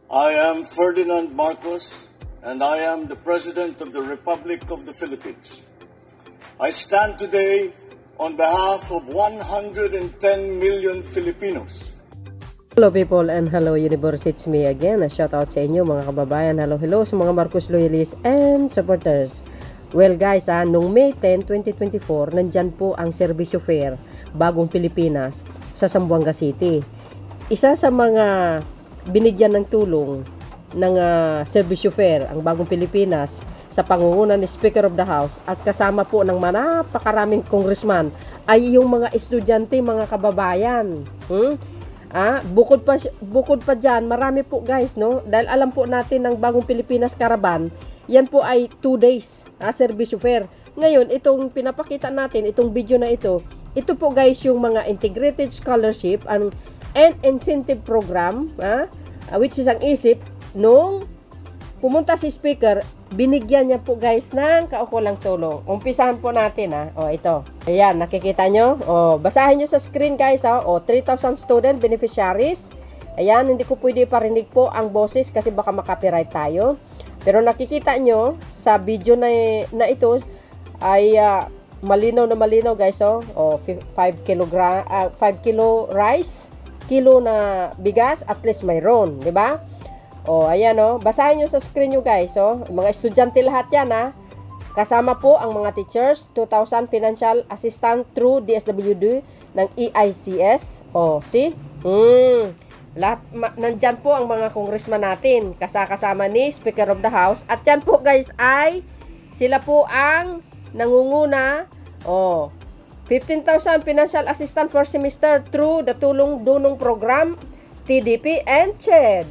I am Ferdinand Marcos, and I am the President of the Republic of the Philippines. I stand today on behalf of 110 million Filipinos. Hello people and hello universe, it's me again. A shout out sa inyo mga kababayan. Hello sa mga Marcos loyalists and supporters. Well guys, noong May 10, 2024, nandyan po ang Serbisyo Fair, Bagong Pilipinas sa Zamboanga City. Isa sa mga binigyan ng tulong ng Serbisyo Fair, ang Bagong Pilipinas, sa pangunguna ni Speaker of the House at kasama po ng napakaraming congressman ay yung mga estudyante, mga kababayan. Bukod pa dyan, marami po guys, no? Dahil alam po natin ng Bagong Pilipinas Caravan, yan po ay 2 days, Serbisyo Fair. Ngayon, itong pinapakita natin, itong video na ito po guys yung mga integrated scholarship and incentive program, which is ang isip, nung pumunta si Speaker, binigyan niya po guys ng kaukulang tulong. Umpisahan po natin ito. Ayan, nakikita nyo? Basahin nyo sa screen guys 3,000 student beneficiaries. Ayan, hindi ko pwede parinig po ang boses kasi baka makapiright tayo. Pero nakikita nyo sa video na ito ay malinaw na malinaw guys 5 kilo rice, kilo na bigas, at least mayroon, di ba? Ayan basahin nyo sa screen nyo guys mga estudyante lahat yan kasama po ang mga teachers, 2,000 financial assistant through DSWD ng EICS. See? Lahat, nandyan po ang mga congressman natin kasama ni Speaker of the House, at yan po guys ay sila po ang nangunguna 15,000 financial assistant for semester through the Tulong Dunong Program, TDP and CHED.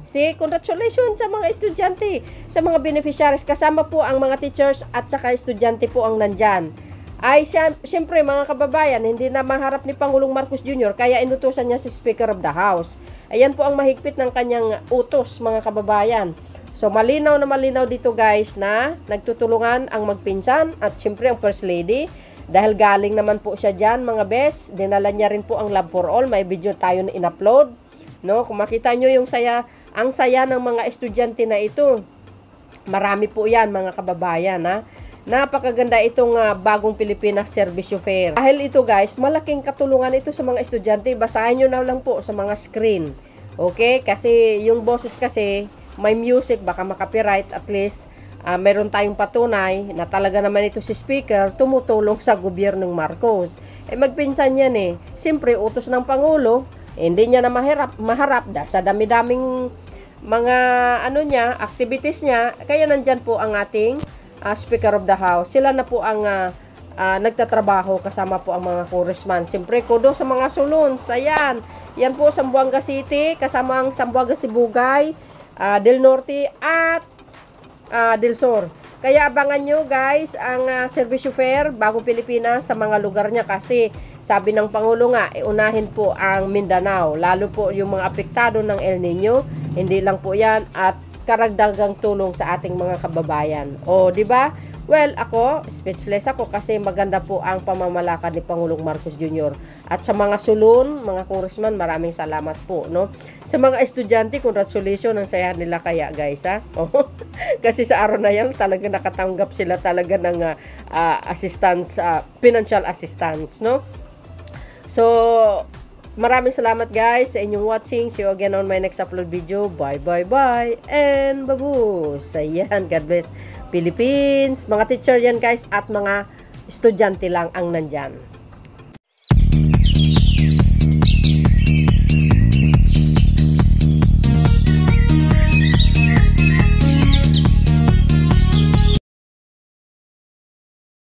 See, congratulations sa mga estudyante, sa mga beneficiaries. Kasama po ang mga teachers at saka estudyante po ang nandyan. Ay, siyempre mga kababayan, hindi na maharap ni Pangulong Marcos Jr. kaya inutusan niya si Speaker of the House. Ayan po ang mahigpit ng kanyang utos mga kababayan. So, malinaw na malinaw dito guys na nagtutulungan ang magpinsan at siyempre ang First Lady. Dahil galing naman po siya dyan mga best, dinala niya rin po ang Love for All. May video tayo na in-upload. No, kung makita nyo yung ang saya ng mga estudyante na ito. Marami po yan mga kababayan Napakaganda itong Bagong Pilipinas Serbisyo Fair. Dahil ito guys, malaking katulungan ito sa mga estudyante. Basahin nyo na lang po sa mga screen. Okay? Kasi yung boses kasi may music, baka makapiright. At least meron tayong patunay na talaga naman ito si Speaker tumutulong sa gobyernong Marcos. Magpinsan yan Siyempre, utos ng Pangulo, hindi niya na maharap sa dami-daming mga activities niya. Kaya nandyan po ang ating Speaker of the House. Sila na po ang nagtatrabaho kasama po ang mga congressman. Siyempre, kudo sa mga sulons. Ayan. Yan po, Zamboanga City, kasama ang Zamboanga Sibugay, Del Norte at Del Sur. Kaya abangan nyo guys ang Serbisyo Fair Bagong Pilipinas sa mga lugar niya kasi sabi ng Pangulo nga, unahin po ang Mindanao, lalo po yung mga apektado ng El Nino. Hindi lang po yan, at karagdagang tulong sa ating mga kababayan. Di ba? Well, ako, speechless ako kasi maganda po ang pamamalakad ni Pangulong Marcos Jr. At sa mga sulon, mga congressman, maraming salamat po, no? Sa mga estudyante, congratulations, ang saya nila kaya, guys, Kasi sa araw na yan, talaga nakatanggap sila talaga ng assistance, financial assistance, no? So, maraming salamat guys sa inyong watching. See you again on my next upload video. Bye, bye, bye, and babus. Ayan, God bless Philippines. Mga teacher yan guys at mga estudyante lang ang nandyan.